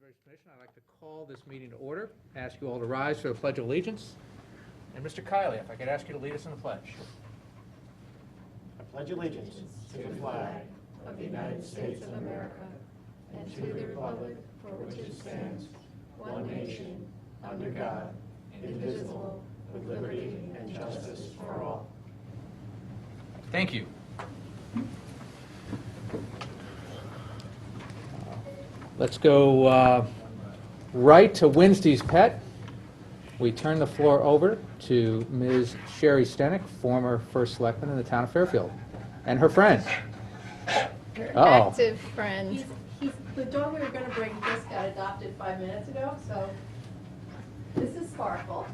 everybody's permission, I'd like to call this meeting to order. Ask you all to rise for the Pledge of Allegiance. And Mr. Kiley, if I could ask you to lead us in the pledge. I pledge allegiance to the flag of the United States of America and to the republic for which it stands, one nation, under God, indivisible, with liberty and justice for all. Thank you. Let's go right to Wednesday's pet. We turn the floor over to Ms. Sherry Stenick, former First Selectman in the town of Fairfield, and her friend. Active friend. He's the dog we were going to bring just got adopted 5 minutes ago, so this is Sparkle,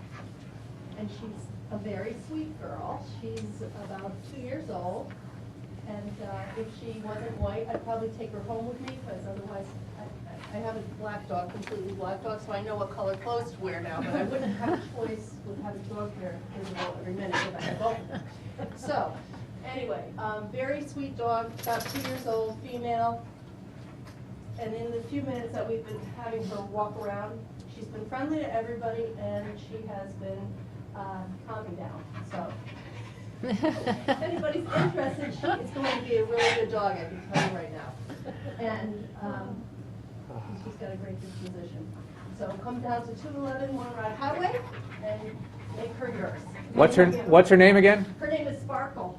and she's a very sweet girl. She's about 2 years old, and if she wasn't white, I'd probably take her home with me, because otherwise I have a black dog, completely black dog, so I know what color clothes to wear now, but I wouldn't have a choice with having dog hair visible every minute if I had both. So, anyway, very sweet dog, about 2 years old, female. And in the few minutes that we've been having her walk around, she's been friendly to everybody, and she has been calming down. So, if anybody's interested, she is going to be a really good dog, I can tell you right now. And she's got a great disposition. So come down to 211 One Rod Highway and make her yours. What's her name again? Her name is Sparkle.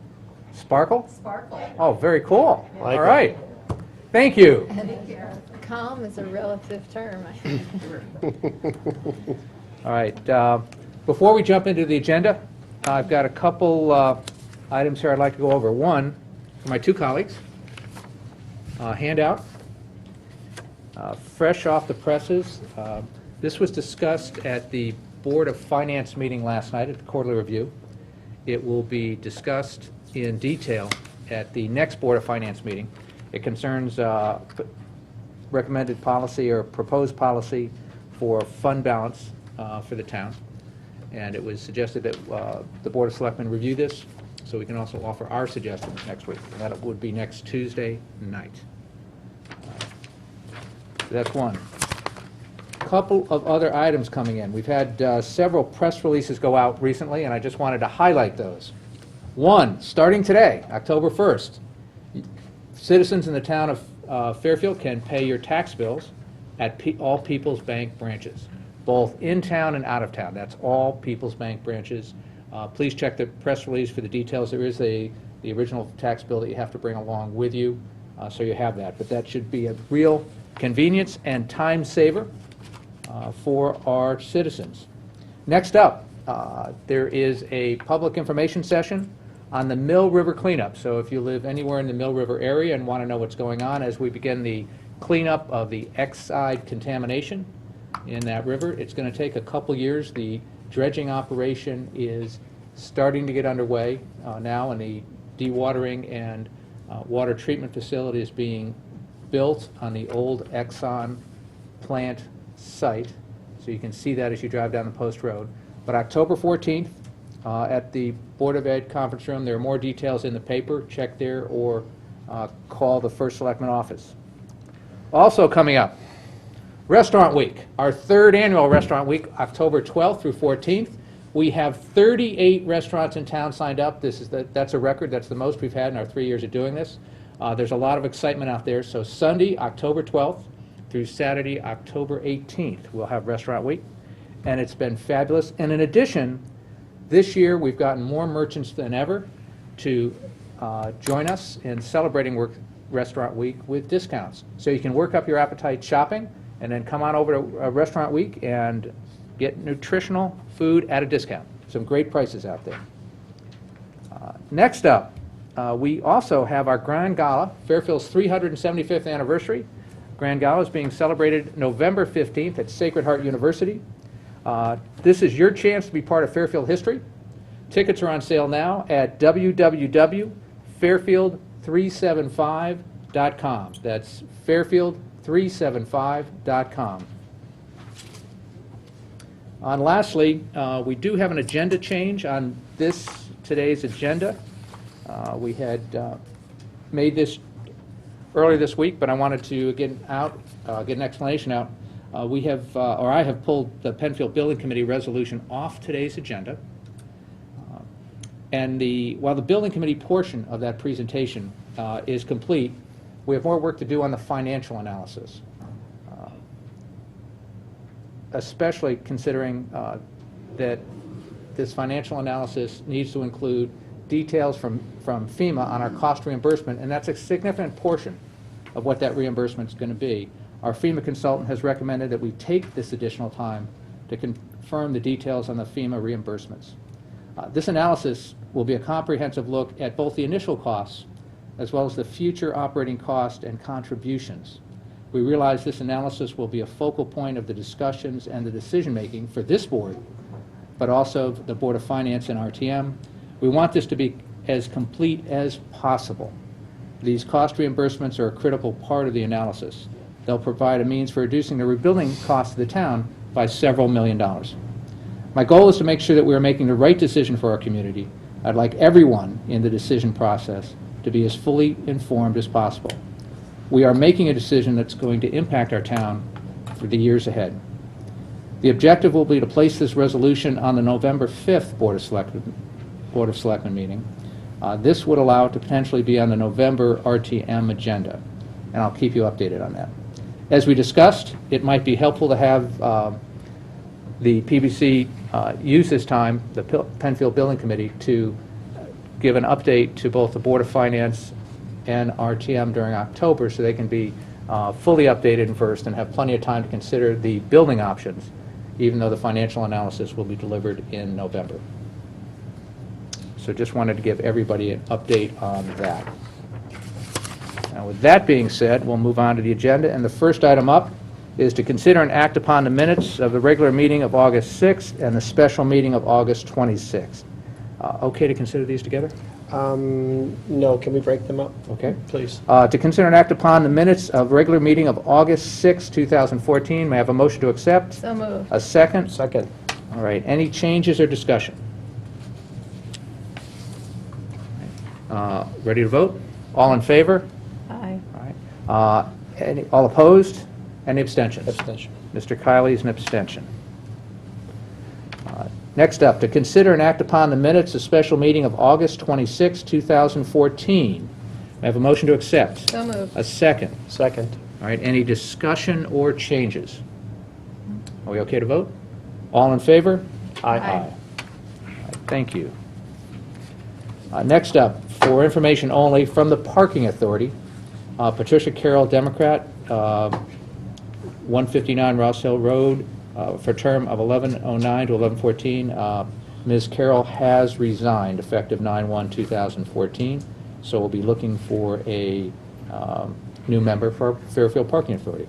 Sparkle? Sparkle. Oh, very cool. Like All right. Thank you. Take care. Calm is a relative term, I think. All right. Before we jump into the agenda, I've got a couple items here I'd like to go over. One, for my two colleagues, handout. Fresh off the presses. This was discussed at the Board of Finance meeting last night at the quarterly review. It will be discussed in detail at the next Board of Finance meeting. It concerns recommended policy or proposed policy for fund balance for the town. And it was suggested that the Board of Selectmen review this, so we can also offer our suggestions next week. And that would be next Tuesday night. That's one. Couple of other items coming in. We've had several press releases go out recently, and I just wanted to highlight those. One, starting today, October 1st, citizens in the town of Fairfield can pay your tax bills at all People's Bank branches, both in town and out of town. That's all People's Bank branches. Please check the press release for the details. There is the original tax bill that you have to bring along with you, so you have that. But that should be a real convenience and time saver for our citizens. Next up, there is a public information session on the Mill River cleanup. So if you live anywhere in the Mill River area and want to know what's going on as we begin the cleanup of the X-side contamination in that river, it's going to take a couple years. The dredging operation is starting to get underway now, and the dewatering and water treatment facility is being built on the old Exxon plant site. So you can see that as you drive down the Post Road. But October 14th at the Board of Ed conference room, there are more details in the paper. Check there or call the First Selectman office. Also coming up, Restaurant Week, our third annual Restaurant Week, October 12th through 14th. We have 38 restaurants in town signed up. That's a record. That's the most we've had in our 3 years of doing this. There's a lot of excitement out there. So Sunday, October 12th through Saturday, October 18th, we'll have Restaurant Week. And it's been fabulous. And in addition, this year we've gotten more merchants than ever to join us in celebrating Restaurant Week with discounts. So you can work up your appetite shopping and then come on over to Restaurant Week and get nutritional food at a discount. Some great prices out there. Next up, we also have our Grand Gala, Fairfield's 375th anniversary. Grand Gala is being celebrated November 15th at Sacred Heart University. This is your chance to be part of Fairfield history. Tickets are on sale now at www.fairfield375.com. That's fairfield375.com. And lastly, we do have an agenda change on today's agenda. We had made this earlier this week, but I wanted to get an explanation out. We have, or I have pulled the Penfield Building Committee resolution off today's agenda. And while the Building Committee portion of that presentation is complete, we have more work to do on the financial analysis, especially considering that this financial analysis needs to include details from FEMA on our cost reimbursement, and that's a significant portion of what that reimbursement is going to be. Our FEMA consultant has recommended that we take this additional time to confirm the details on the FEMA reimbursements. This analysis will be a comprehensive look at both the initial costs as well as the future operating cost and contributions. We realize this analysis will be a focal point of the discussions and the decision-making for this board, but also the Board of Finance and RTM. We want this to be as complete as possible. These cost reimbursements are a critical part of the analysis. They'll provide a means for reducing the rebuilding costs of the town by several $1 million. My goal is to make sure that we are making the right decision for our community. I'd like everyone in the decision process to be as fully informed as possible. We are making a decision that's going to impact our town for the years ahead. The objective will be to place this resolution on the November 5th Board of Selectmen meeting. This would allow it to potentially be on the November RTM agenda, and I'll keep you updated on that. As we discussed, it might be helpful to have the PBC use this time, the Penfield Building Committee, to give an update to both the Board of Finance and RTM during October so they can be fully updated and first and have plenty of time to consider the building options, even though the financial analysis will be delivered in November. So just wanted to give everybody an update on that. Now, with that being said, we'll move on to the agenda, and the first item up is to consider and act upon the minutes of the regular meeting of August 6th and the special meeting of August 26th. Okay to consider these together? No, can we break them up? Okay. Please. To consider and act upon the minutes of regular meeting of August 6, 2014. May I have a motion to accept? So moved. A second? Second. All right. Any changes or discussion? Ready to vote? All in favor? Aye. All right. All opposed? Any abstentions? Abstention. Mr. Kiley is an abstention. Next up, to consider and act upon the minutes of special meeting of August 26, 2014. May I have a motion to accept? So moved. A second. Second. All right, any discussion or changes? Are we okay to vote? All in favor? Aye. All right, thank you. Next up, for information only, from the Parking Authority, Patricia Carroll, Democrat, 159 Ross Hill Road, for a term of 11/09 to 11/14. Ms. Carroll has resigned effective 9/1/2014, so we'll be looking for a new member for Fairfield Parking Authority.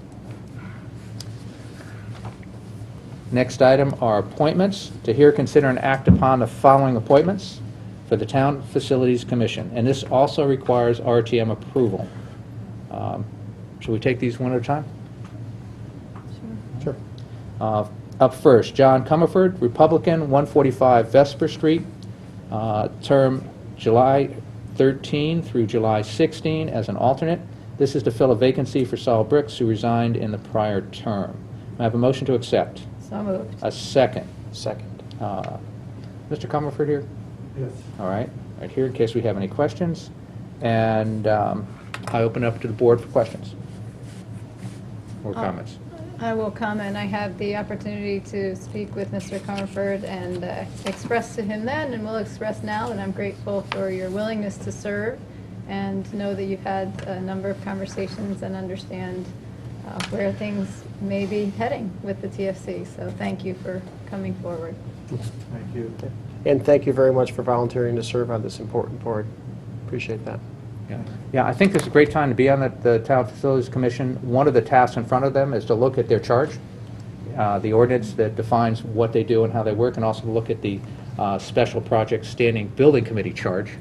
Next item are appointments. To hear, consider, and act upon the following appointments for the Town Facilities Commission, and this also requires RTM approval. Should we take these one at a time? Sure. Up first, John Comerford, Republican, 145 Vesper Street, term July 13 through July 16 as an alternate. This is to fill a vacancy for Saul Bricks, who resigned in the prior term. May I have a motion to accept? So moved. A second. Second. Mr. Comerford here? Yes. All right. Right here in case we have any questions. And I open up to the board for questions or comments. I will comment. I had the opportunity to speak with Mr. Comerford and express to him then, and will express now, that I'm grateful for your willingness to serve and know that you've had a number of conversations and understand where things may be heading with the TFC. So thank you for coming forward. Thank you. And thank you very much for volunteering to serve on this important board. Appreciate that. Yeah, I think this is a great time to be on the Town Facilities Commission. One of the tasks in front of them is to look at their charge, the ordinance that defines what they do and how they work, and also to look at the Special Projects Standing Building Committee charge.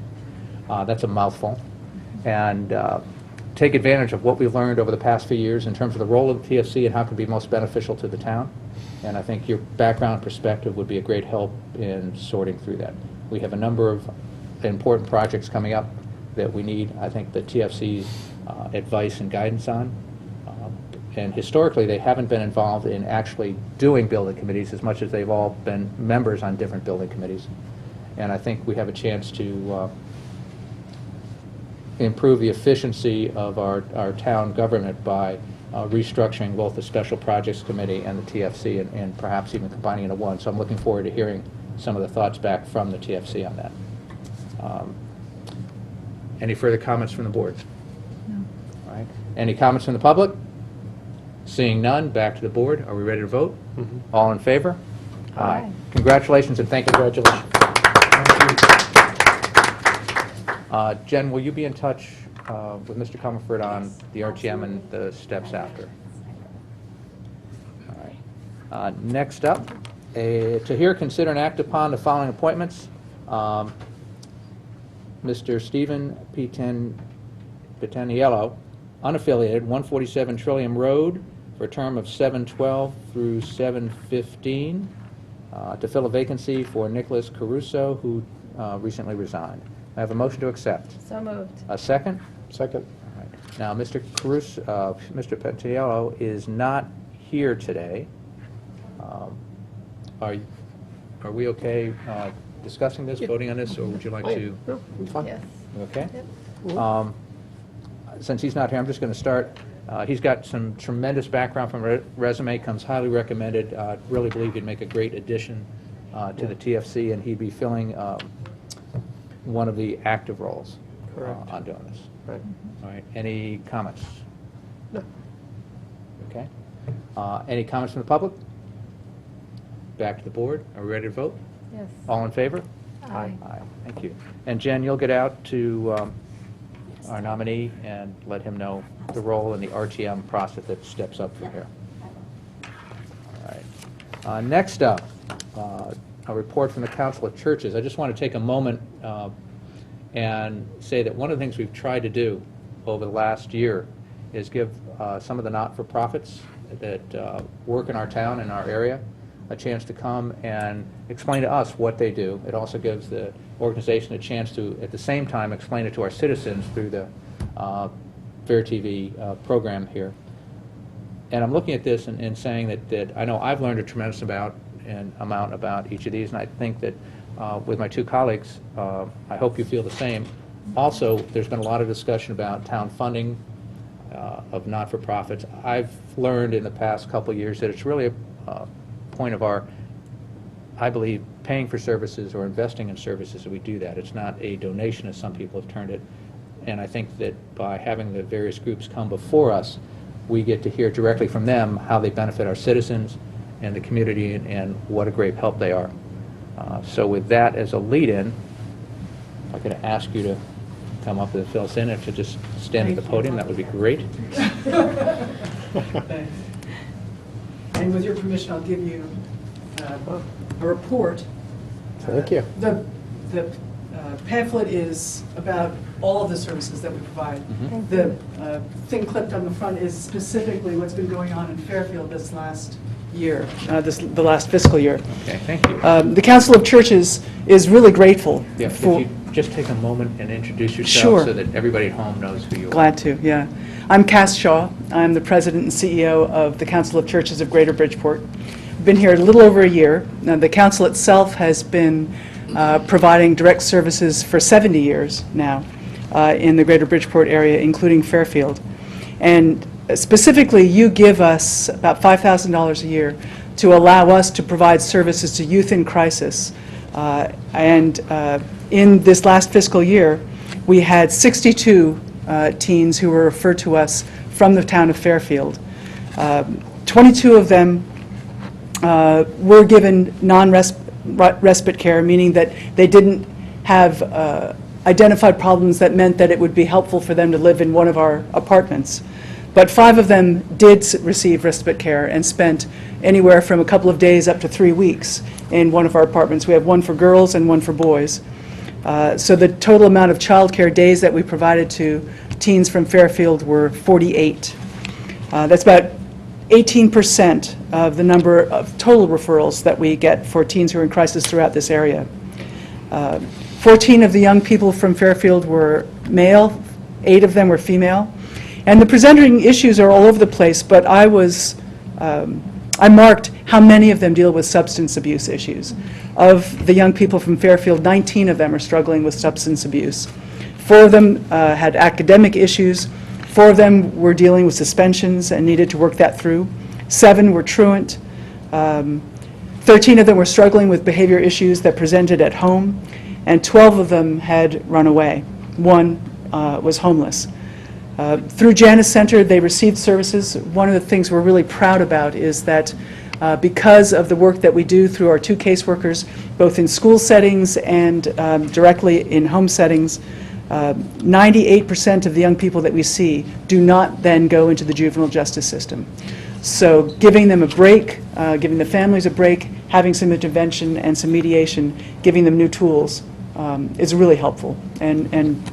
That's a mouthful. And take advantage of what we've learned over the past few years in terms of the role of the TFC and how it can be most beneficial to the town. And I think your background perspective would be a great help in sorting through that. We have a number of important projects coming up that we need, I think, the TFC's advice and guidance on. and historically, they haven't been involved in actually doing building committees as much as they've all been members on different building committees. And I think we have a chance to improve the efficiency of our town government by restructuring both the Special Projects Committee and the TFC, and perhaps even combining into one. So I'm looking forward to hearing some of the thoughts back from the TFC on that. Any further comments from the board? No. All right. Any comments from the public? Seeing none, back to the board. Are we ready to vote? All in favor? Aye. Congratulations, and thank you. Congratulations. Jen, will you be in touch with Mr. Comerford on the RTM and the steps after? All right. Next up, to hear, consider, and act upon the following appointments. Mr. Stephen Pitaniello, unaffiliated, 147 Trillium Road, for a term of 7/12 through 7/15, to fill a vacancy for Nicholas Caruso, who recently resigned. I have a motion to accept. So moved. A second? Second. All right. Now, Mr. Caruso, Mr. Pitaniello is not here today. Are we okay discussing this, voting on this, or would you like to? No, I'm fine. Yes. Okay. Yep. Since he's not here, I'm just going to start. He's got some tremendous background from a resume, comes highly recommended. Really believe he'd make a great addition to the TFC, and he'd be filling one of the active roles on doing this. Right. All right. Any comments? No. Okay. Any comments from the public? Back to the board. Are we ready to vote? Yes. All in favor? Aye. Aye. Thank you. And Jen, you'll get out to our nominee and let him know the role in the RTM process that steps up from here. All right. Next up, a report from the Council of Churches. I just want to take a moment and say that one of the things we've tried to do over the last year is give some of the not-for-profits that work in our town, in our area, a chance to come and explain to us what they do. It also gives the organization a chance to, at the same time, explain it to our citizens through the Fair TV program here. And I'm looking at this and saying that I know I've learned a tremendous amount about each of these, and I think that with my two colleagues, I hope you feel the same. Also, there's been a lot of discussion about town funding of not-for-profits. I've learned in the past couple of years that it's really a point of our, I believe, paying for services or investing in services that we do that. It's not a donation, as some people have termed it. And I think that by having the various groups come before us, we get to hear directly from them how they benefit our citizens and the community, and what a great help they are. So with that as a lead-in, I'm going to ask you to come up and fill us in. If you just stand at the podium, that would be great. And with your permission, I'll give you a report. Thank you. The pamphlet is about all of the services that we provide. The thing clipped on the front is specifically what's been going on in Fairfield this last year, the last fiscal year. Okay, thank you. The Council of Churches is really grateful Yeah, for... if you just take a moment and introduce yourself Sure. so that everybody at home knows who you are. Glad to, yeah. I'm Cass Shaw. I'm the president and CEO of the Council of Churches of Greater Bridgeport. I've been here a little over a year. Now, the council itself has been providing direct services for 70 years now in the Greater Bridgeport area, including Fairfield. And specifically, you give us about $5,000 a year to allow us to provide services to youth in crisis. In this last fiscal year, we had 62 teens who were referred to us from the town of Fairfield. 22 of them were given non-respite care, meaning that they didn't have identified problems that meant that it would be helpful for them to live in one of our apartments. But 5 of them did receive respite care and spent anywhere from a couple of days up to 3 weeks in one of our apartments. We have one for girls and one for boys. So the total amount of child care days that we provided to teens from Fairfield were 48. That's about 18% of the number of total referrals that we get for teens who are in crisis throughout this area. 14 of the young people from Fairfield were male, 8 of them were female, And the presenting issues are all over the place, but I marked how many of them deal with substance abuse issues. Of the young people from Fairfield, 19 of them are struggling with substance abuse. 4 of them had academic issues. 4 of them were dealing with suspensions and needed to work that through. 7 were truant. 13 of them were struggling with behavior issues that presented at home, and 12 of them had run away. 1 was homeless. Through Janus Center, they received services. One of the things we're really proud about is that because of the work that we do through our 2 caseworkers, both in school settings and directly in home settings, 98% of the young people that we see do not then go into the juvenile justice system. So giving them a break, giving the families a break, having some intervention and some mediation, giving them new tools is really helpful, and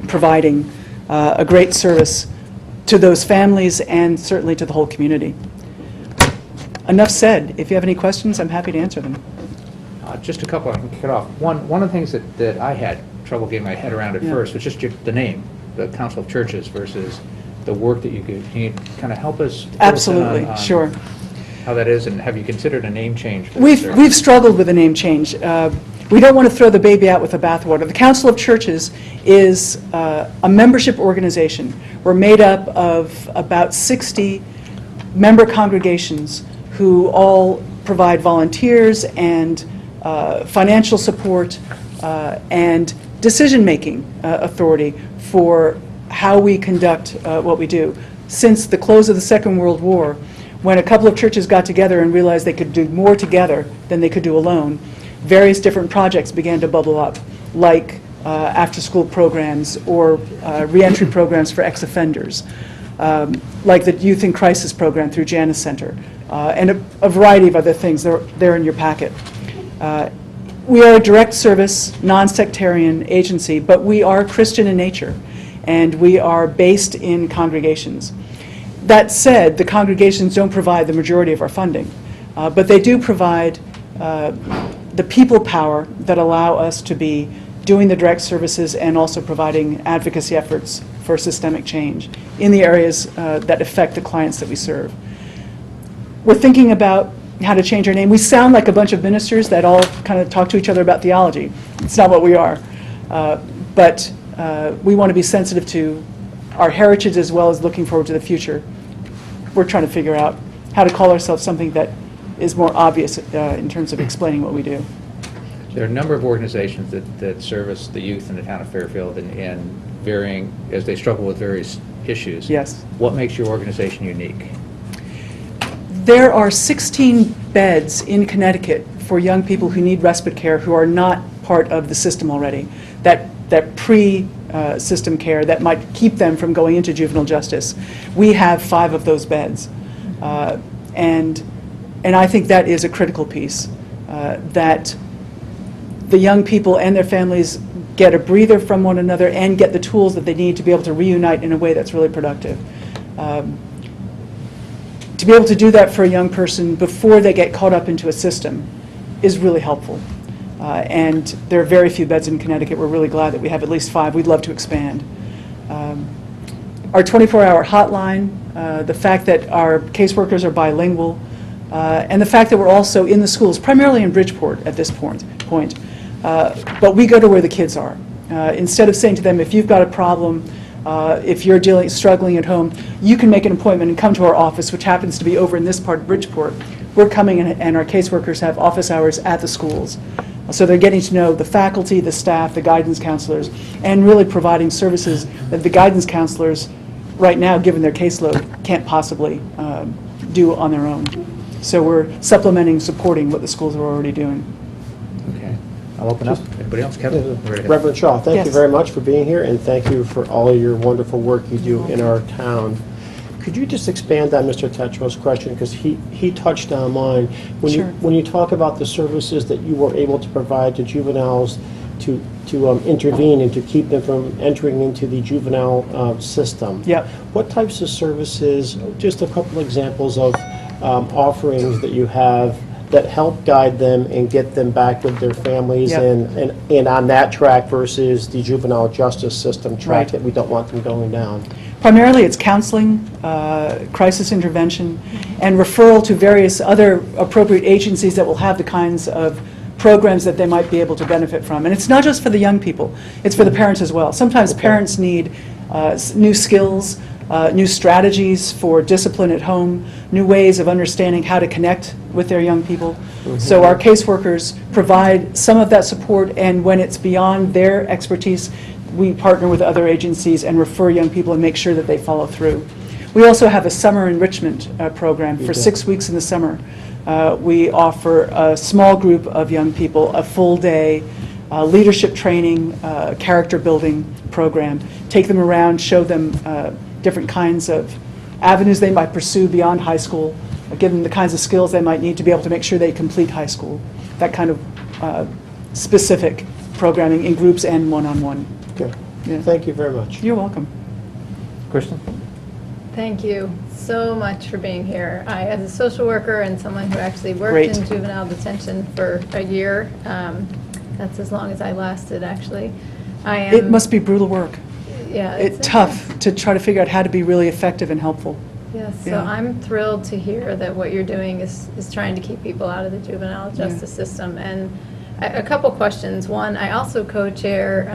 providing a great service to those families and certainly to the whole community. Enough said. If you have any questions, I'm happy to answer them. Just a couple I can kick it off. One of the things that I had trouble getting my head around at first was just the name, the Council of Churches versus the work that you do. Can you kind of help us? Absolutely, sure. How that is, and have you considered a name change for this We've service? struggled with a name change. We don't want to throw the baby out with the bathwater. The Council of Churches is a membership organization. We're made up of about 60 member congregations who all provide volunteers and financial support and decision-making authority for how we conduct what we do. Since the close of the Second World War, when a couple of churches got together and realized they could do more together than they could do alone, various different projects began to bubble up, like after-school programs or reentry programs for ex-offenders, like the Youth in Crisis program through Janus Center, and a variety of other things. They're in your packet. We are a direct service, non-sectarian agency, but we are Christian in nature, and we are based in congregations. That said, the congregations don't provide the majority of our funding, but they do provide the people power that allow us to be doing the direct services and also providing advocacy efforts for systemic change in the areas that affect the clients that we serve. We're thinking about how to change our name. We sound like a bunch of ministers that all kind of talk to each other about theology. It's not what we are. But we want to be sensitive to our heritage as well as looking forward to the future. We're trying to figure out how to call ourselves something that is more obvious in terms of explaining what we do. There are a number of organizations that service the youth in the town of Fairfield and varying, as they struggle with various issues. Yes. What makes your organization unique? There are 16 beds in Connecticut for young people who need respite care who are not part of the system already, that pre-system care that might keep them from going into juvenile justice. We have 5 of those beds. And I think that is a critical piece, that the young people and their families get a breather from one another and get the tools that they need to be able to reunite in a way that's really productive. To be able to do that for a young person before they get caught up into a system is really helpful. And there are very few beds in Connecticut. We're really glad that we have at least 5. We'd love to expand. Our 24-hour hotline, the fact that our caseworkers are bilingual, and the fact that we're also in the schools, primarily in Bridgeport at this point. But we go to where the kids are. Instead of saying to them, if you've got a problem, if you're struggling at home, you can make an appointment and come to our office, which happens to be over in this part of Bridgeport. We're coming in, and our caseworkers have office hours at the schools. So they're getting to know the faculty, the staff, the guidance counselors, and really providing services that the guidance counselors, right now, given their caseload, can't possibly do on their own. So we're supplementing, supporting what the schools are already doing. Okay. I'll open up. Anybody else? Kevin? Reverend Shaw, thank you Yes. very much for being here, and thank you for all of your wonderful work you do in our town. Could you just expand on Mr. Tetro's question, because he touched on mine. Sure. When you talk about the services that you were able to provide to juveniles to intervene and to keep them from entering into the juvenile system. Yep. What types of services, just a couple examples of offerings that you have that help guide them and get them back with their families Yep. and on that track versus the juvenile justice system track Right. that we don't want them going down? Primarily, it's counseling, crisis intervention, and referral to various other appropriate agencies that will have the kinds of programs that they might be able to benefit from. And it's not just for the young people, it's for the parents as well. Sometimes parents need new skills, new strategies for discipline at home, new ways of understanding how to connect with their young people. So our caseworkers provide some of that support, and when it's beyond their expertise, we partner with other agencies and refer young people and make sure that they follow through. We also have a summer enrichment program for 6 weeks in the summer. We offer a small group of young people a full day leadership training, character building program. Take them around, show them different kinds of avenues they might pursue beyond high school, give them the kinds of skills they might need to be able to make sure they complete high school. That kind of specific programming in groups and one-on-one. Okay. Yeah. Thank you very much. You're welcome. Cristin? Thank you so much for being here. I, as a social worker and someone who actually worked Great. in juvenile detention for a year, that's as long as I lasted, actually. I am, It must be brutal work. yeah, It's tough to try to figure out how to be really effective and helpful. Yes, so Yeah. I'm thrilled to hear that what you're doing is trying to keep people out of the juvenile justice system. And a couple questions. One, I also co-chair,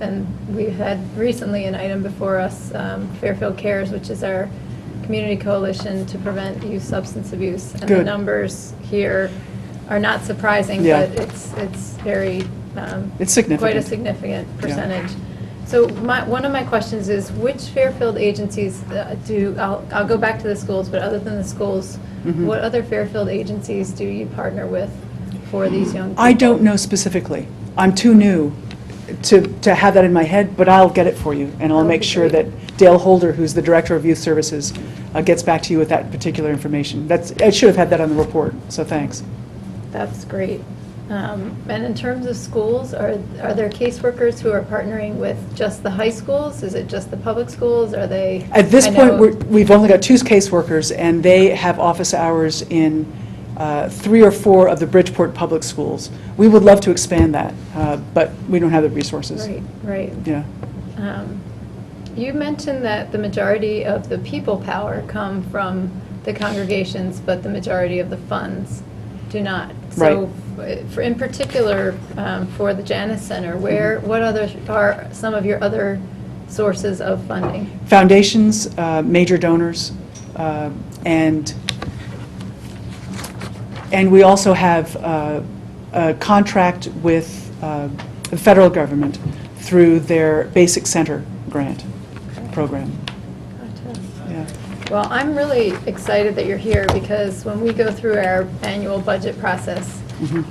and we had recently an item before us, Fairfield Cares, which is our community coalition to prevent youth substance abuse. And the Good. numbers here are not surprising, Yeah. but it's very, It's significant. quite a significant percentage. So one of my questions is, which Fairfield agencies I'll go back to the schools, but other than the schools, Mm-hmm. what other Fairfield agencies do you partner with for these young people? I don't know specifically. I'm too new to have that in my head, but I'll get it for you, and I'll That would make be sure great. that Dale Holder, who's the Director of Youth Services, gets back to you with that particular information. I should have had that on the report, so thanks. That's great. And in terms of schools, are there caseworkers who are partnering with just the high schools? Is it just the public schools? Are they? At this I point, know- we've only got 2 caseworkers, and they have office hours in 3 or 4 of the Bridgeport public schools. We would love to expand that, but we don't have the resources. Right, right. Yeah. You mentioned that the majority of the people power come from the congregations, but the majority of the funds do not. So, in particular, for the Janus Center, what other are some of your other sources of funding? Foundations, major donors, and we also have a contract with the federal government through their Basic Center grant program. Gotcha. Yeah. Well, I'm really excited that you're here because when we go through our annual budget process,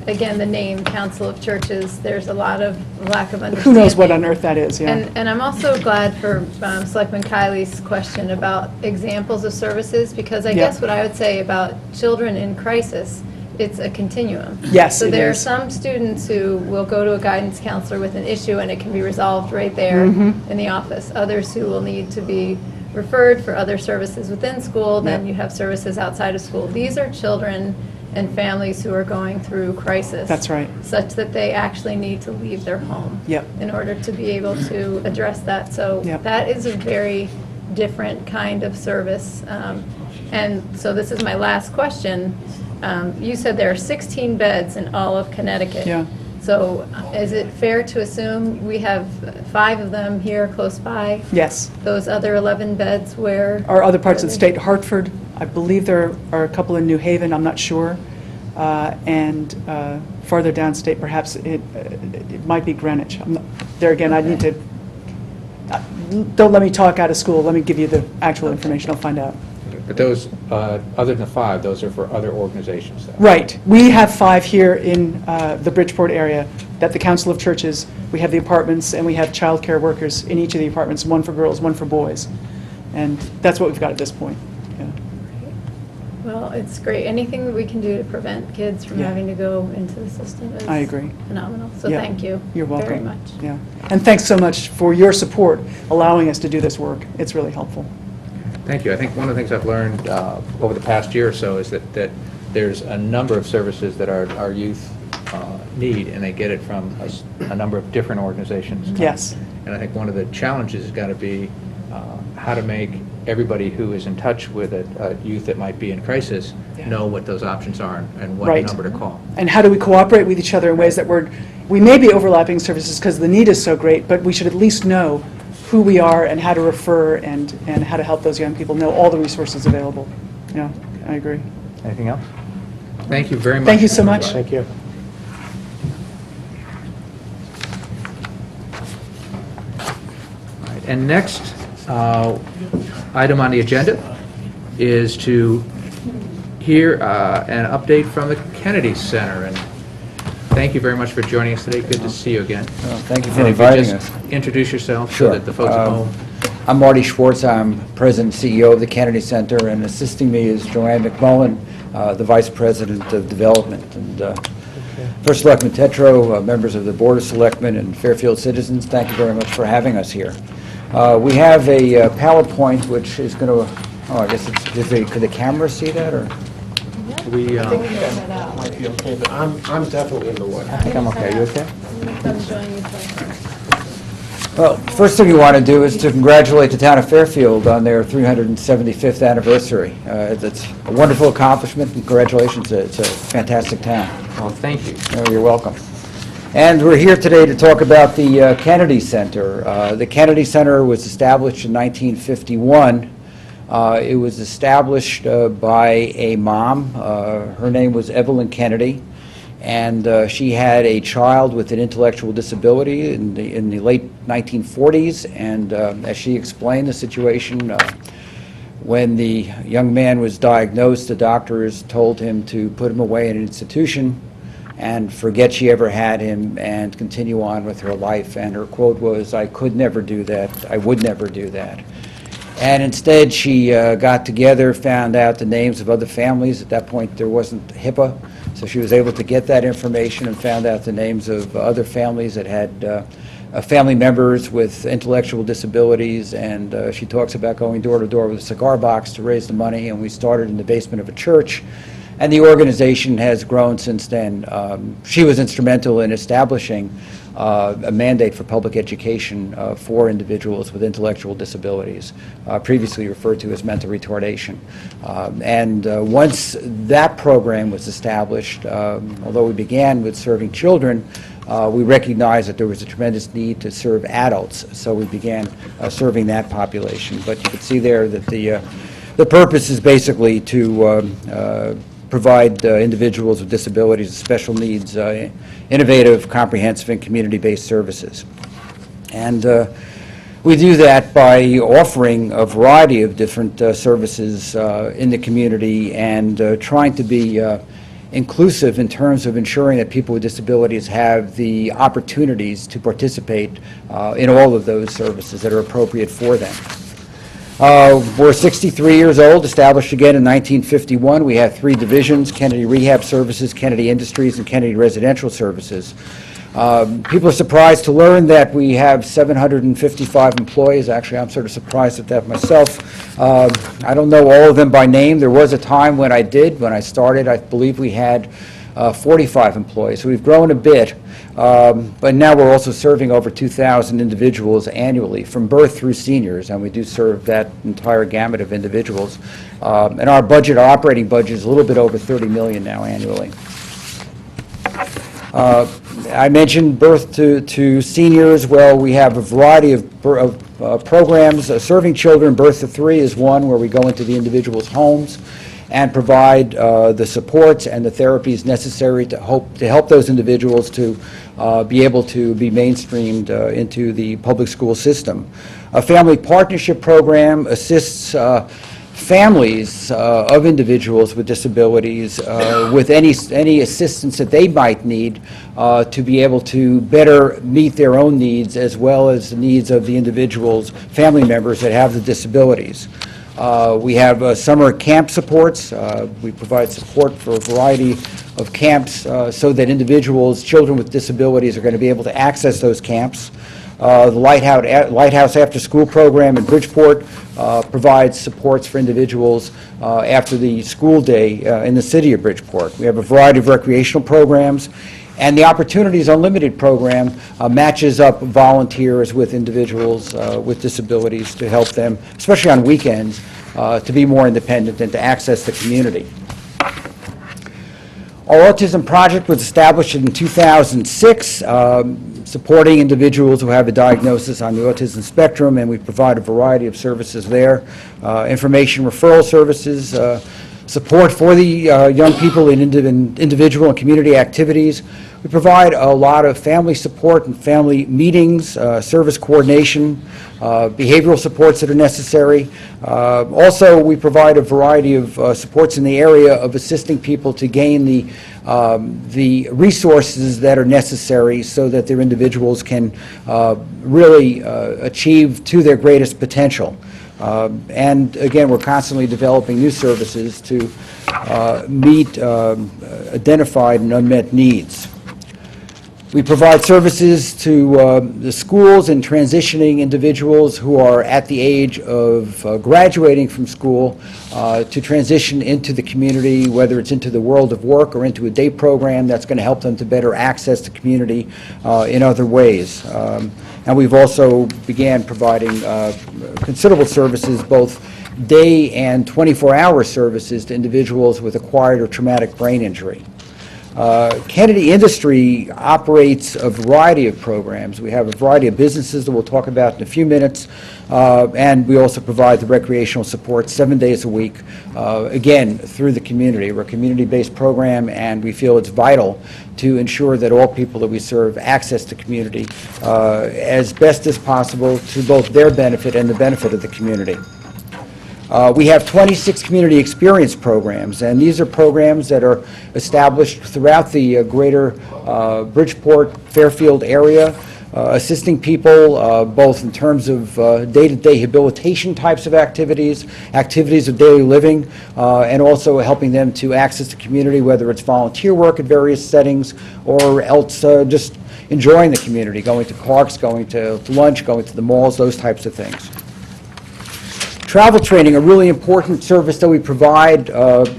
again, the name Council of Churches, there's a lot of lack of understanding. Who knows what on earth that is, yeah. And I'm also glad for Selectman Kiley's question about examples of services, because I Yeah. guess what I would say about children in crisis, it's a continuum. Yes, So it there are is. some students who will go to a guidance counselor with an issue and it can be resolved right there Mm-hmm. in the office. Others who will need to be referred for other services within school, then Yeah. you have services outside of school. These are children and families who are going through crisis. That's right. Such that they actually need to leave their home. Yep. In order to be able to address that. So Yep. that is a very different kind of service. And so this is my last question. You said there are 16 beds in all of Connecticut. Yeah. So is it fair to assume we have 5 of them here close by? Yes. Those other 11 beds where? Or other parts of the are they? state, Hartford, I believe there are a couple in New Haven, I'm not sure, and farther downstate, perhaps it might be Greenwich. There again, I need to, don't let me talk out of school, let me give you the actual information, I'll find out. But those, other than the 5, those are for other organizations, though. Right. We have 5 here in the Bridgeport area, that the Council of Churches, we have the apartments, and we have childcare workers in each of the apartments, 1 for girls, 1 for boys. And that's what we've got at this point. Yeah. Well, it's great. Anything that we can do to prevent kids from Yeah. having to go into the system is I agree. phenomenal. So Yeah. thank you You're welcome. very much. Yeah. And thanks so much for your support, allowing us to do this work. It's really helpful. Thank you. I think one of the things I've learned over the past year or so is that there's a number of services that our youth need, and they get it from a number of different organizations. Yes. And I think one of the challenges has got to be how to make everybody who is in touch with a youth that might be in crisis Yeah. know what those options are and what Right. number to call. And how do we cooperate with each other in ways that we may be overlapping services because the need is so great, but we should at least know who we are and how to refer and how to help those young people know all the resources available. Yeah, I agree. Anything else? Thank you very much. Thank you so much. Thank you. All right, and next item on the agenda is to hear an update from the Kennedy Center. And thank you very much for joining us today. Good to see you again. Thank you for And if inviting just us. introduce yourself so Sure. that the folks at home. I'm Marty Schwartz. I'm President and CEO of the Kennedy Center, and assisting me is Joanne McMullen, the Vice President of Development. And First Selectman Tetro, members of the Board of Selectmen, and Fairfield citizens, thank you very much for having us here. We have a PowerPoint which is going to, I guess could the camera see that, or? We, I think that might be okay, but I'm definitely in the way. I think I'm okay. You okay? Come join you for- Well, first thing we want to do is to congratulate the town of Fairfield on their 375th anniversary. It's a wonderful accomplishment. Congratulations. It's a fantastic town. Well, thank you. Oh, you're welcome. And we're here today to talk about the Kennedy Center. The Kennedy Center was established in 1951. It was established by a mom. Her name was Evelyn Kennedy, and she had a child with an intellectual disability in the late 1940s. And as she explained the situation, when the young man was diagnosed, the doctors told him to put him away in an institution and forget she ever had him and continue on with her life. And her quote was, "I could never do that. I would never do that." And instead, she got together, found out the names of other families. At that point, there wasn't HIPAA, so she was able to get that information and found out the names of other families that had family members with intellectual disabilities. And she talks about going door to door with a cigar box to raise the money, and we started in the basement of a church. And the organization has grown since then. She was instrumental in establishing a mandate for public education for individuals with intellectual disabilities, previously referred to as mental retardation. And once that program was established, although we began with serving children, we recognized that there was a tremendous need to serve adults, so we began serving that population. But you can see there that the purpose is basically to provide individuals with disabilities and special needs innovative, comprehensive, and community-based services. And we do that by offering a variety of different services in the community and trying to be inclusive in terms of ensuring that people with disabilities have the opportunities to participate in all of those services that are appropriate for them. We're 63 years old, established again in 1951. We have three divisions: Kennedy Rehab Services, Kennedy Industries, and Kennedy Residential Services. People are surprised to learn that we have 755 employees. Actually, I'm sort of surprised at that myself. I don't know all of them by name. There was a time when I did. When I started, I believe we had 45 employees. So we've grown a bit. But now we're also serving over 2,000 individuals annually, from birth through seniors, and we do serve that entire gamut of individuals. And our budget, our operating budget, is a little bit over $30 million now annually. I mentioned birth to seniors. Well, we have a variety of programs. Serving children birth to 3 is one, where we go into the individual's homes and provide the supports and the therapies necessary to help those individuals to be able to be mainstreamed into the public school system. A family partnership program assists families of individuals with disabilities with any assistance that they might need to be able to better meet their own needs, as well as the needs of the individual's family members that have the disabilities. We have summer camp supports. We provide support for a variety of camps so that individuals, children with disabilities, are going to be able to access those camps. The Lighthouse After School program in Bridgeport provides supports for individuals after the school day in the city of Bridgeport. We have a variety of recreational programs, And the Opportunities Unlimited program matches up volunteers with individuals with disabilities to help them, especially on weekends, to be more independent and to access the community. Our Autism Project was established in 2006, supporting individuals who have a diagnosis on the autism spectrum, and we provide a variety of services there. Information referral services, support for the young people in individual and community activities. We provide a lot of family support and family meetings, service coordination, behavioral supports that are necessary. Also, we provide a variety of supports in the area of assisting people to gain the resources that are necessary so that their individuals can really achieve to their greatest potential. And again, we're constantly developing new services to meet identified and unmet needs. We provide services to the schools and transitioning individuals who are at the age of graduating from school to transition into the community, whether it's into the world of work or into a day program that's going to help them to better access the community in other ways. And we've also began providing considerable services, both day and 24-hour services to individuals with acquired or traumatic brain injury. Kennedy Industry operates a variety of programs. We have a variety of businesses that we'll talk about in a few minutes, and we also provide the recreational support 7 days a week, again, through the community. We're a community-based program, and we feel it's vital to ensure that all people that we serve access the community as best as possible to both their benefit and the benefit of the community. We have 26 community experience programs, and these are programs that are established throughout the greater Bridgeport, Fairfield area, assisting people both in terms of day-to-day rehabilitation types of activities, activities of daily living, and also helping them to access the community, whether it's volunteer work at various settings or else just enjoying the community, going to parks, going to lunch, going to the malls, those types of things. Travel training, a really important service that we provide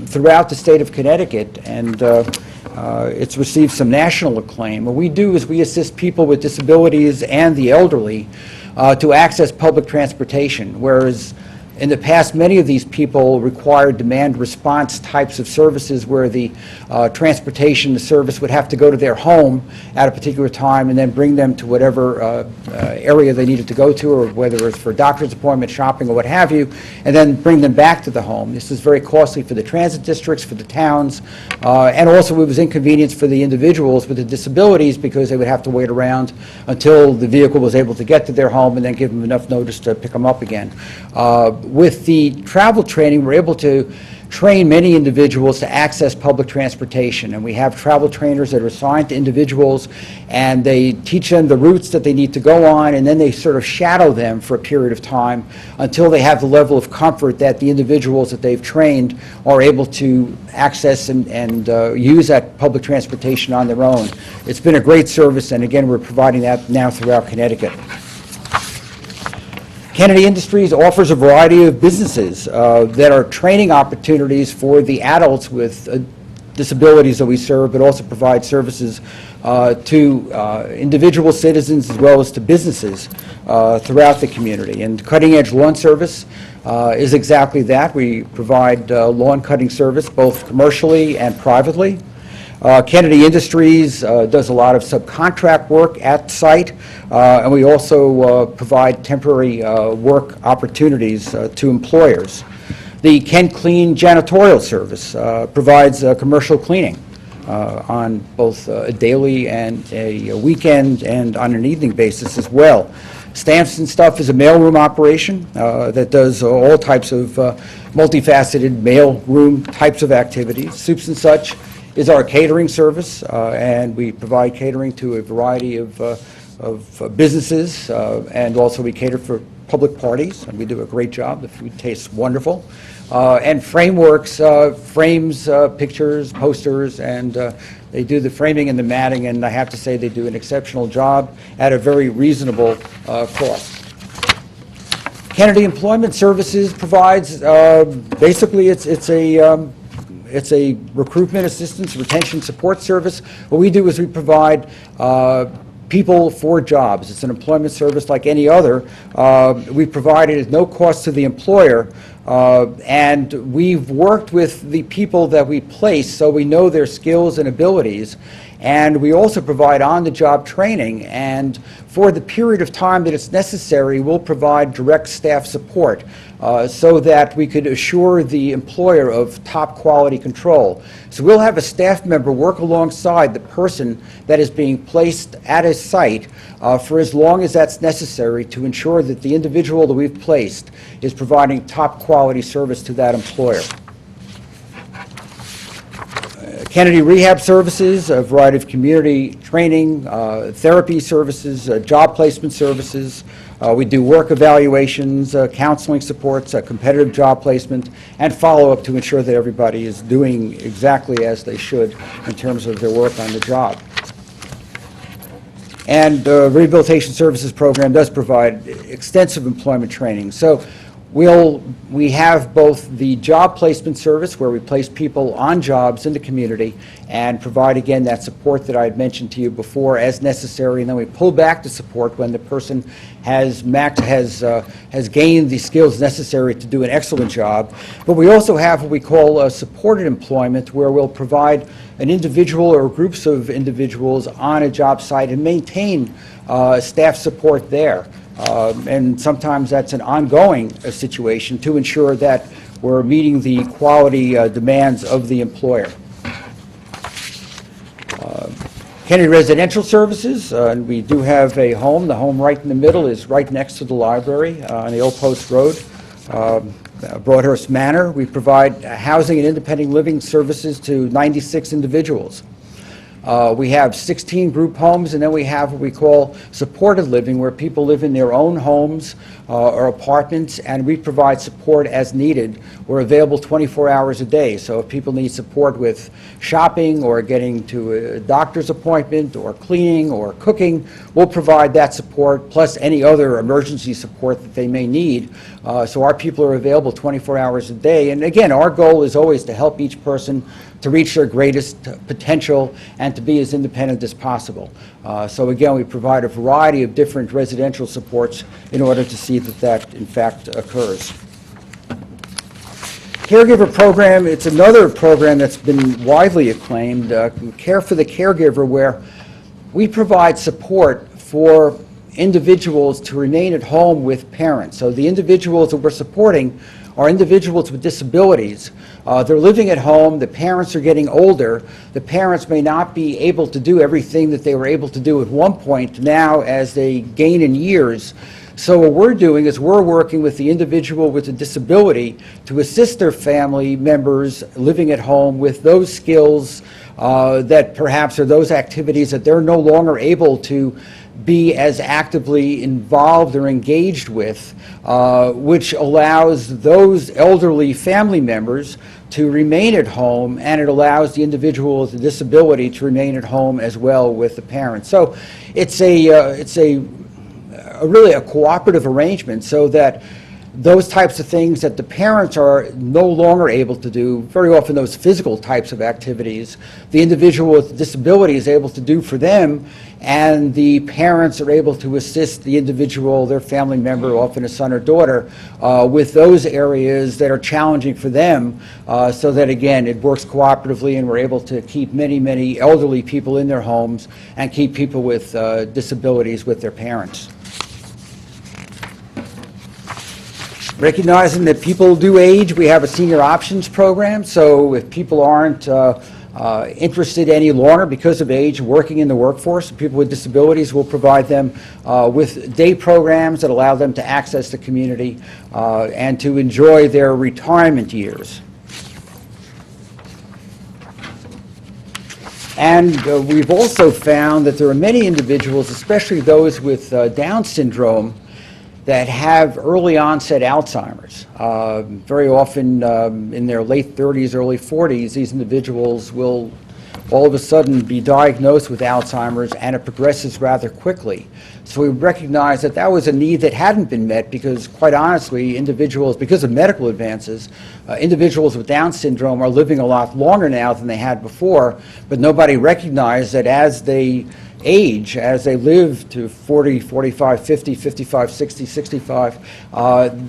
throughout the state of Connecticut, and it's received some national acclaim. What we do is we assist people with disabilities and the elderly to access public transportation, whereas in the past, many of these people required demand response types of services where the transportation, the service would have to go to their home at a particular time and then bring them to whatever area they needed to go to, or whether it's for a doctor's appointment, shopping, or what have you, and then bring them back to the home. This is very costly for the transit districts, for the towns, and also it was inconvenience for the individuals with the disabilities because they would have to wait around until the vehicle was able to get to their home and then give them enough notice to pick them up again. With the travel training, we're able to train many individuals to access public transportation, and we have travel trainers that are assigned to individuals, and they teach them the routes that they need to go on, and then they sort of shadow them for a period of time until they have the level of comfort that the individuals that they've trained are able to access and use that public transportation on their own. It's been a great service, and again, we're providing that now throughout Connecticut. Kennedy Industries offers a variety of businesses that are training opportunities for the adults with disabilities that we serve, but also provide services to individual citizens as well as to businesses throughout the community. And Cutting Edge Lawn Service is exactly that. We provide lawn cutting service both commercially and privately. Kennedy Industries does a lot of subcontract work at site, and we also provide temporary work opportunities to employers. The Ken Clean janitorial service provides commercial cleaning on both a daily and a weekend and on an evening basis as well. Stamps and Stuff is a mailroom operation that does all types of multifaceted mailroom types of activities. Soups and Such is our catering service, and we provide catering to a variety of businesses, and also we cater for public parties, and we do a great job. The food tastes wonderful. And Frameworks frames pictures, posters, and they do the framing and the matting, and I have to say they do an exceptional job at a very reasonable cost. Kennedy Employment Services provides, basically it's a It's a recruitment assistance, retention support service. What we do is we provide people for jobs. It's an employment service like any other. We provide it at no cost to the employer, and we've worked with the people that we place so we know their skills and abilities. And we also provide on-the-job training, and for the period of time that it's necessary, we'll provide direct staff support so that we could assure the employer of top quality control. So we'll have a staff member work alongside the person that is being placed at a site for as long as that's necessary to ensure that the individual that we've placed is providing top quality service to that employer. Kennedy Rehab Services, a variety of community training, therapy services, job placement services. We do work evaluations, counseling supports, competitive job placement, and follow-up to ensure that everybody is doing exactly as they should in terms of their work on the job. And the Rehabilitation Services Program does provide extensive employment training. So we have both the job placement service where we place people on jobs in the community and provide, again, that support that I had mentioned to you before as necessary, and then we pull back the support when the person has gained the skills necessary to do an excellent job. But we also have what we call supported employment, where we'll provide an individual or groups of individuals on a job site and maintain staff support there. And sometimes that's an ongoing situation to ensure that we're meeting the quality demands of the employer. Kennedy Residential Services, and we do have a home. The home right in the middle is right next to the library on the Old Post Road, Broadhurst Manor. We provide housing and independent living services to 96 individuals. We have 16 group homes, and then we have what we call supported living, where people live in their own homes or apartments, and we provide support as needed. We're available 24 hours a day, so if people need support with shopping or getting to a doctor's appointment or cleaning or cooking, we'll provide that support, plus any other emergency support that they may need. So our people are available 24 hours a day, and again, our goal is always to help each person to reach their greatest potential and to be as independent as possible. So again, we provide a variety of different residential supports in order to see that that in fact occurs. Caregiver program, it's another program that's been widely acclaimed, Care for the Caregiver, where we provide support for individuals to remain at home with parents. So the individuals that we're supporting are individuals with disabilities. They're living at home, the parents are getting older, the parents may not be able to do everything that they were able to do at one point now as they gain in years. So what we're doing is we're working with the individual with a disability to assist their family members living at home with those skills that perhaps are those activities that they're no longer able to be as actively involved or engaged with, which allows those elderly family members to remain at home, and it allows the individual with a disability to remain at home as well with the parents. So it's really a cooperative arrangement so that those types of things that the parents are no longer able to do, very often those physical types of activities, the individual with disability is able to do for them, and the parents are able to assist the individual, their family member, often a son or daughter, with those areas that are challenging for them, so that, again, it works cooperatively and we're able to keep many, many elderly people in their homes and keep people with disabilities with their parents. Recognizing that people do age, we have a senior options program, so if people aren't interested any longer because of age working in the workforce, people with disabilities will provide them with day programs that allow them to access the community and to enjoy their retirement years. And we've also found that there are many individuals, especially those with Down syndrome, that have early onset Alzheimer's. Very often in their late 30s, early 40s, these individuals will all of a sudden be diagnosed with Alzheimer's, and it progresses rather quickly. So we recognized that that was a need that hadn't been met because, quite honestly, individuals, because of medical advances, individuals with Down syndrome are living a lot longer now than they had before, but nobody recognized that as they age, as they live to 40, 45, 50, 55, 60, 65,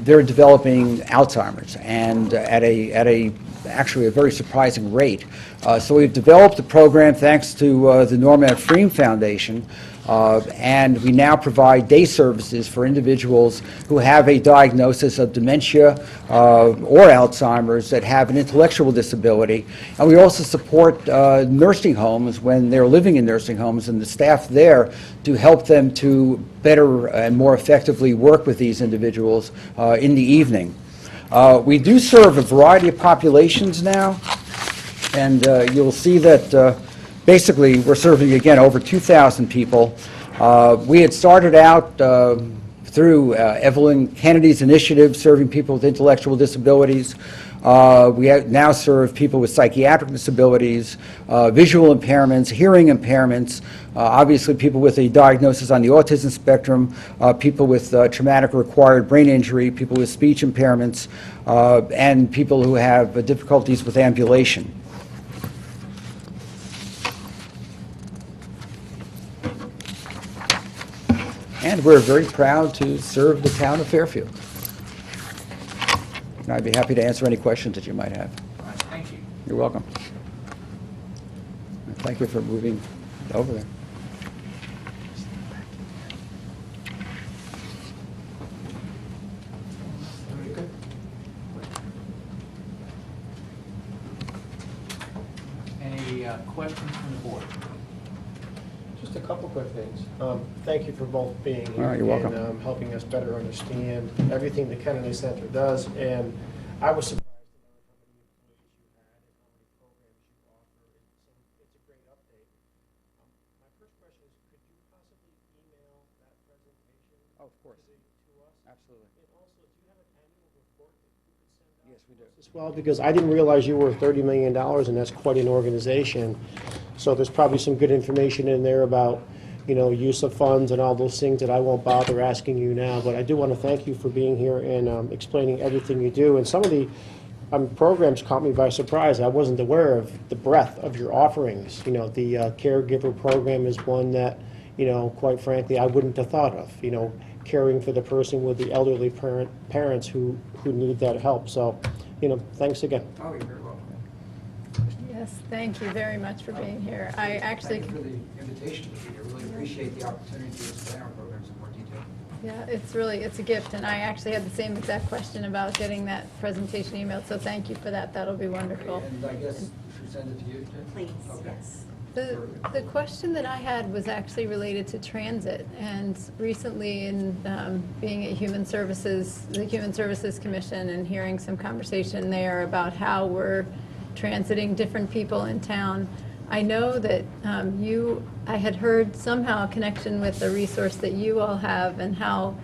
they're developing Alzheimer's, and at a actually a very surprising rate. So we've developed a program thanks to the Norma F. Freem Foundation, and we now provide day services for individuals who have a diagnosis of dementia or Alzheimer's that have an intellectual disability. And we also support nursing homes when they're living in nursing homes, and the staff there to help them to better and more effectively work with these individuals in the evening. We do serve a variety of populations now, and you'll see that basically we're serving, again, over 2,000 people. We had started out through Evelyn Kennedy's initiative serving people with intellectual disabilities. We now serve people with psychiatric disabilities, visual impairments, hearing impairments, obviously people with a diagnosis on the autism spectrum, people with traumatic or acquired brain injury, people with speech impairments, and people who have difficulties with ambulation. And we're very proud to serve the town of Fairfield. And I'd be happy to answer any questions that you might have. Thank you. You're welcome. And thank you for moving over there. Any questions from the board? Just a couple quick things. Thank you for both being here. All right, you're welcome. And helping us better understand everything the Kennedy Center does. And I was surprised to learn how many employees you had and how many programs you offer. It's a great update. My first question is, could you possibly email that presentation Oh, of course. to us? Absolutely. And also, do you have an annual report that you could send out? Yes, we do. As well, because I didn't realize you were $30 million, and that's quite an organization. So there's probably some good information in there about, you know, use of funds and all those things that I won't bother asking you now. But I do want to thank you for being here and explaining everything you do. And some of the programs caught me by surprise. I wasn't aware of the breadth of your offerings. You know, the caregiver program is one that, you know, quite frankly, I wouldn't have thought of. You know, caring for the person with the elderly parents who need that help. So, you know, thanks again. Oh, you're very welcome. Yes, thank you very much for being here. I actually, Thank you for the invitation to be here. Really appreciate the opportunity to explain our programs in more detail. yeah, it's a gift, and I actually had the same exact question about getting that presentation emailed, so thank you for that. That'll be wonderful. And I guess, should we send it to you, Jim? Please, Okay. yes. The question that I had was actually related to transit, and recently in being at Human Services, the Human Services Commission, and hearing some conversation there about how we're transiting different people in town. I know that I had heard somehow a connection with the resource that you all have and how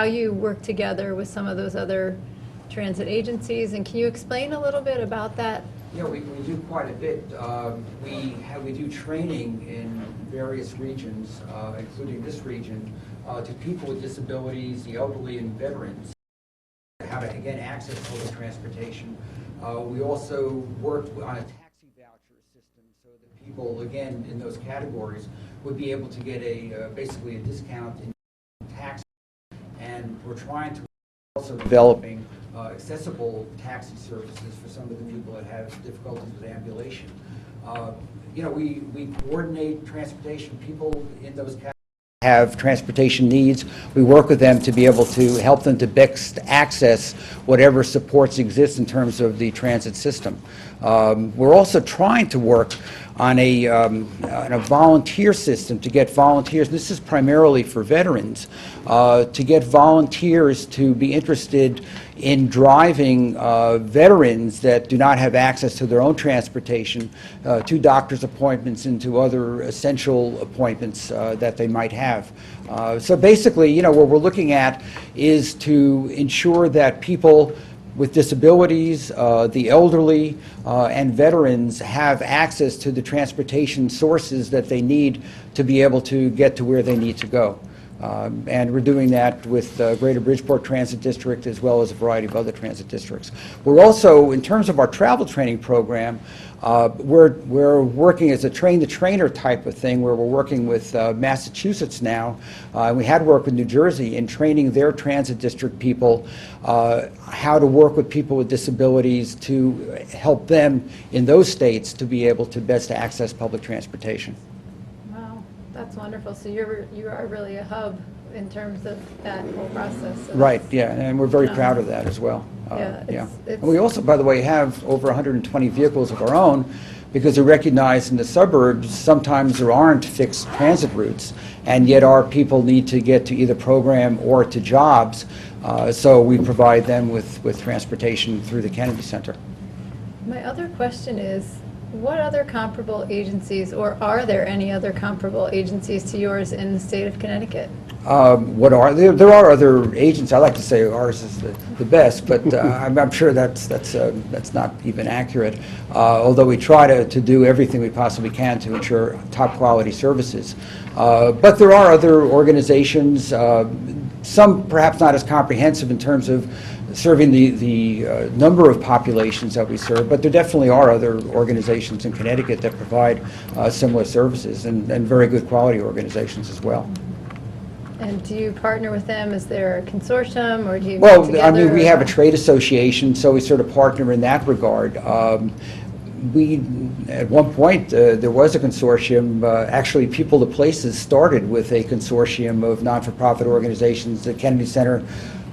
you work together with some of those other transit agencies, and can you explain a little bit about that? Yeah, we do quite a bit. We do training in various regions, including this region, to people with disabilities, the elderly, and veterans, how to, again, access public transportation. We also worked on a taxi voucher system so that people, again, in those categories would be able to get basically a discount in taxi. And we're trying to also developing accessible taxi services for some of the people that have difficulties with ambulation. You know, we coordinate transportation. People in those categories have transportation needs. We work with them to be able to help them to best access whatever supports exist in terms of the transit system. We're also trying to work on a volunteer system to get volunteers, and this is primarily for veterans, to get volunteers to be interested in driving veterans that do not have access to their own transportation to doctor's appointments and to other essential appointments that they might have. So basically, you know, what we're looking at is to ensure that people with disabilities, the elderly, and veterans have access to the transportation sources that they need to be able to get to where they need to go. And we're doing that with Greater Bridgeport Transit District as well as a variety of other transit districts. We're also, in terms of our travel training program, we're working as a train-the-trainer type of thing, where we're working with Massachusetts now. We had worked with New Jersey in training their transit district people how to work with people with disabilities to help them in those states to be able to best access public transportation. Wow, that's wonderful. So you are really a hub in terms of that whole process. So Right, that's- yeah, and we're very Yeah. proud of that as well. Yeah, it's- And we also, by the way, have over 120 vehicles of our own, because we recognize in the suburbs, sometimes there aren't fixed transit routes, and yet our people need to get to either program or to jobs, so we provide them with transportation through the Kennedy Center. My other question is, what other comparable agencies, or are there any other comparable agencies to yours in the state of Connecticut? There are other agents. I like to say ours is the best, but I'm sure that's not even accurate. Although we try to do everything we possibly can to ensure top quality services. But there are other organizations, some perhaps not as comprehensive in terms of serving the number of populations that we serve, but there definitely are other organizations in Connecticut that provide similar services, and very good quality organizations as well. And do you partner with them? Is there a consortium, or do you get Well, together? I mean, we have a or- trade association, so we sort of partner in that regard. At one point, there was a consortium. Actually, People to Places started with a consortium of non-for-profit organizations, the Kennedy Center,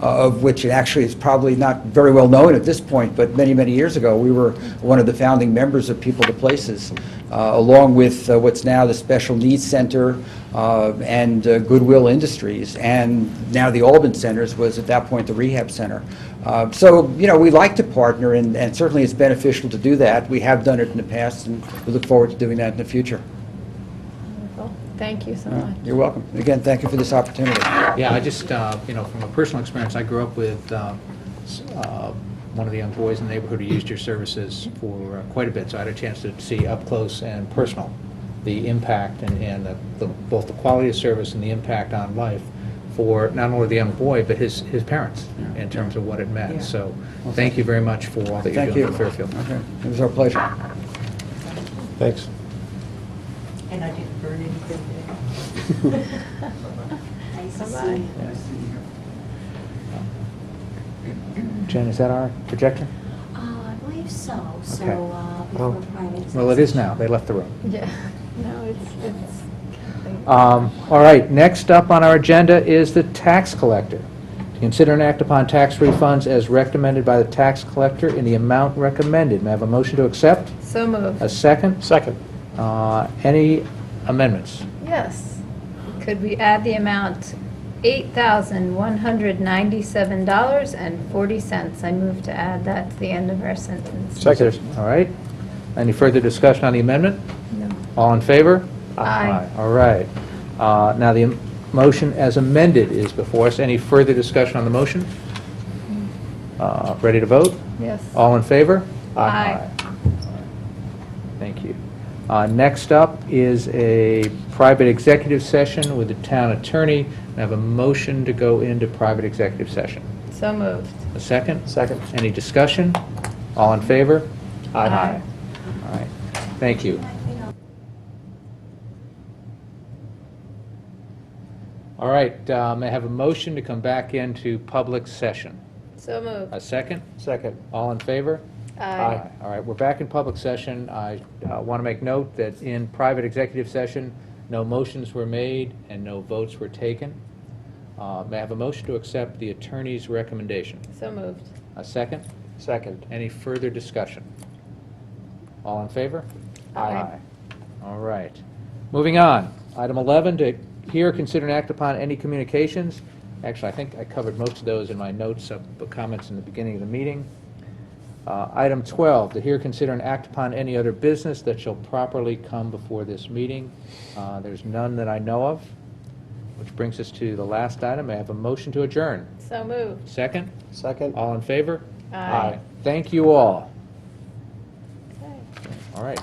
of which it actually is probably not very well known at this point, but many, many years ago, we were one of the founding members of People to Places, along with what's now the Special Needs Center and Goodwill Industries, and now the Albin Centers was at that point the Rehab Center. So, you know, we like to partner, and certainly it's beneficial to do that. We have done it in the past, and we look forward to doing that in the future. Wonderful. Thank you so much. You're welcome. Again, thank you for this opportunity. Yeah, I just, you know, from a personal experience, I grew up with one of the young boys in the neighborhood who used your services for quite a bit, so I had a chance to see up close and personal the impact and both the quality of service and the impact on life for not only the young boy, but his parents, in terms of what it meant. Yeah. So thank you very much for all that you're Thank doing you. for Fairfield. Okay. It was our pleasure. Thanks. And I didn't burn anything there. Nice to see you. Jen, is that our projector? I believe so, so Okay. before private. Well, it is now. They left the room. Yeah, no, it's. All right, next up on our agenda is the tax collector. To consider and act upon tax refunds as recommended by the tax collector in the amount recommended. May I have a motion to accept? So moved. A second? Second. Any amendments? Yes. Could we add the amount $8,197.40? I move to add that to the end of our sentence. Second. All right. Any further discussion on the amendment? No. All in favor? Aye. All right. Now, the motion as amended is before us. Any further discussion on the motion? Ready to vote? Yes. All in favor? Aye. Thank you. Next up is a private executive session with the town attorney. I have a motion to go into private executive session. So moved. A second? Second. Any discussion? All in favor? Aye. All right. Thank you. All right, may I have a motion to come back into public session? So moved. A second? Second. All in favor? Aye. All right, we're back in public session. I want to make note that in private executive session, no motions were made and no votes were taken. May I have a motion to accept the attorney's recommendation? So moved. A second? Second. Any further discussion? All in favor? Aye. All right. Moving on. Item 11, to hear, consider, and act upon any communications. Actually, I think I covered most of those in my notes of the comments in the beginning of the meeting. Item 12, to hear, consider, and act upon any other business that shall properly come before this meeting. There's none that I know of, which brings us to the last item. May I have a motion to adjourn? So moved. Second? Second. All in favor? Thank you all. Okay. All right.